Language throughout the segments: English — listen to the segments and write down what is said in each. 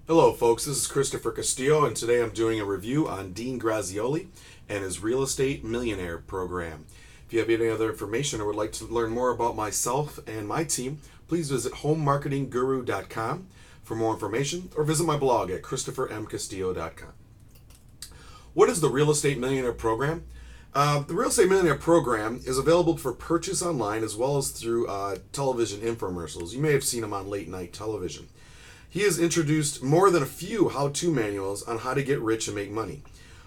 Hello, folks. This is Christopher Castillo, and today I'm doing a review on Dean Grazioli and his Real Estate Millionaire program. If you have any other information or would like to learn more about myself and my team, please visit homemarketingguru.com for more information or visit my blog at christophermcastillo.com. What is the Real Estate Millionaire program? The Real Estate Millionaire program is available for purchase online as well as through television infomercials. You may have seen them on late night television. He has introduced more than a few how-to manuals on how to get rich and make money.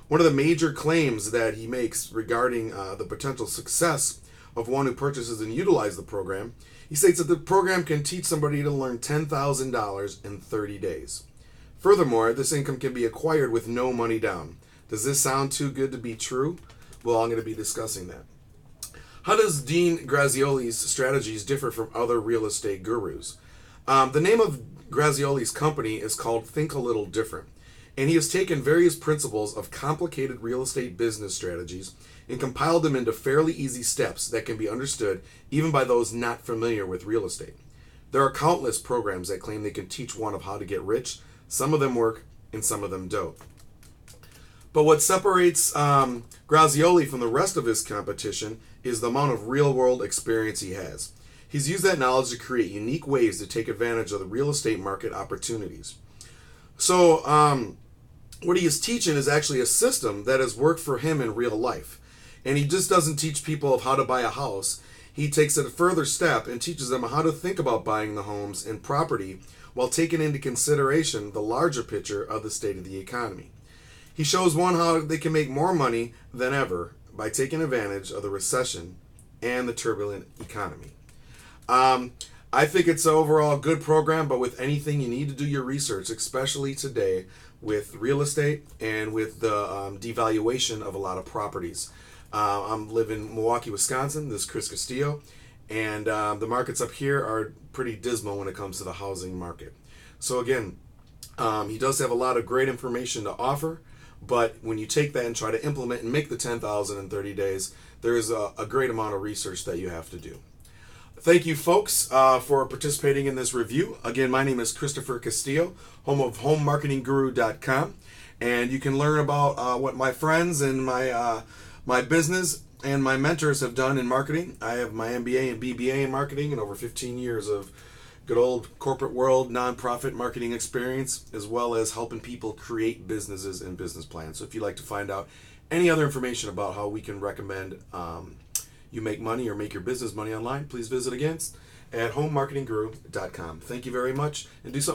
One of the major claims that he makes regarding the potential success of one who purchases and utilizes the program, he states that the program can teach somebody to learn $10,000 in 30 days. Furthermore, this income can be acquired with no money down. Does this sound too good to be true? Well, I'm going to be discussing that. How does Dean Grazioli's strategies differ from other real estate gurus? The name of Grazioli's company is called Think a Little Different, and he has taken various principles of complicated real estate business strategies and compiled them into fairly easy steps that can be understood even by those not familiar with real estate. There are countless programs that claim they can teach one of how to get rich. Some of them work and some of them don't. But what separates Grazioli from the rest of his competition is the amount of real-world experience he has. He's used that knowledge to create unique ways to take advantage of the real estate market opportunities. So, what he is teaching is actually a system that has worked for him in real life. And he just doesn't teach people of how to buy a house. He takes it a further step and teaches them how to think about buying the homes and property while taking into consideration the larger picture of the state of the economy. He shows one how they can make more money than ever by taking advantage of the recession and the turbulent economy. I think it's an overall good program, but with anything, you need to do your research, especially today with real estate and with the devaluation of a lot of properties. I'm living in Milwaukee, Wisconsin. This is Chris Castillo, and the markets up here are pretty dismal when it comes to the housing market. So again, he does have a lot of great information to offer, but when you take that and try to implement and make the 10,000 in 30 days, there is a great amount of research that you have to do. Thank you, folks, for participating in this review. Again, my name is Christopher Castillo, home of homemarketingguru.com, and you can learn about what my friends and my business and my mentors have done in marketing. I have my MBA and BBA in marketing and over 15 years of good old corporate world nonprofit marketing experience, as well as helping people create businesses and business plans. So if you'd like to find out any other information about how we can recommend you make money or make your business money online, please visit again at homemarketingguru.com. Thank you very much, and do something.